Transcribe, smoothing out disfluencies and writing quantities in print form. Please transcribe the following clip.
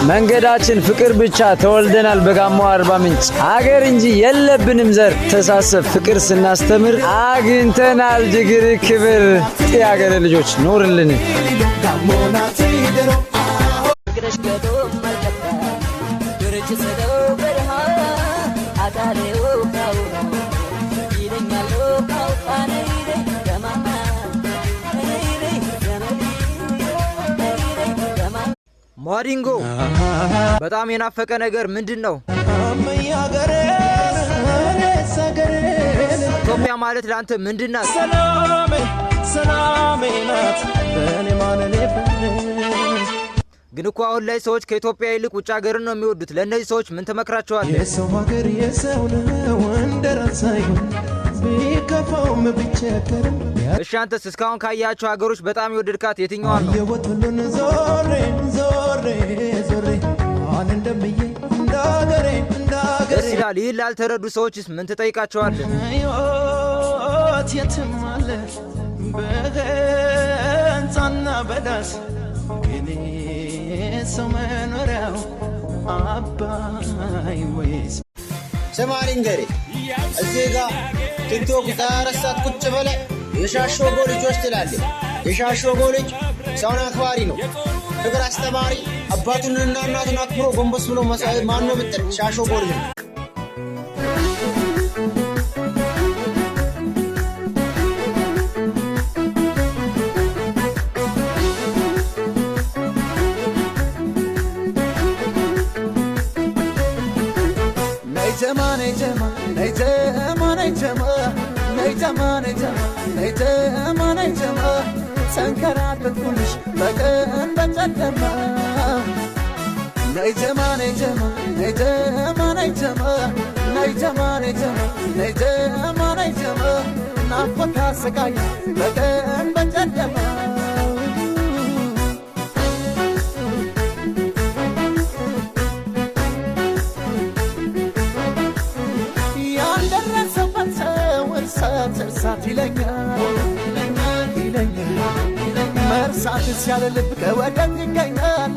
መንገዳችን ፍቅር ብቻ ተወልደናል በጋሞ አርባ ምንጭ አገር እንጂ የለብንም ዘር ተሳሰብ ፍቅር ስናስተምር አግኝተናል ጅግር ክብር የአገር ልጆች ኑርልን ማዲንጎ በጣም የናፈቀ ነገር ምንድነው? ኢትዮጵያ ማለት ላንተ ምንድናት? ሰላም ናት በኔ ማንኔ ግን እኮ አሁን ላይ ሰዎች ከኢትዮጵያ ይልቅ ውጭ ሀገርን ነው የሚወዱት። ለእነዚህ ሰዎች ምን ትመክራቸዋለህ? የሰው ሀገር የሰው ነው እንደራሳይ ቢከፋውም ቢቸገርም እሺ አንተስ እስካሁን ካያቸው ሀገሮች በጣም የወደድካት የትኛዋን ነው? የወጡልን ዞሬ ዞሬ ዞሬ አን እንደምዬ እንዳገሬ ደስ ይላል። ይህን ላልተረዱ ሰዎችስ ምን ትጠይቃቸዋለህ? ሕይወት የትም አለ በህንጻና በዳስ ግን ሰው መኖሪያው አባይ ወይስ ሰማሪ እንገሪ እዚህ ጋር ቲክቶክ 24 ሰዓት ቁጭ በለ የሻሾጎ ልጆች ትላለች። የሻሾጎ ልጅ ሰውን አክባሪ ነው፣ ፍቅር አስተማሪ፣ አባቱንና እናቱን አክብሮ ጎንበስ ብሎ ማን ነው ብትል ሻሾጎ ልጅ ነው። ሰንከራተትኩልሽ በቀን በጨለማ ነይ ጀማ ነይ ጀማ ነይ ጀማ ነይ ጀማ ነይ ጀማ ነይ ጀማ ነይ ጀማ ነይ ጀማ ናፍቆት አሰቃይ በቀን በጨለማ ያልደረሰበት ሰው እርሳት ይለኛል መርሳት ሲያለ ልብ ከወደት ይገኛል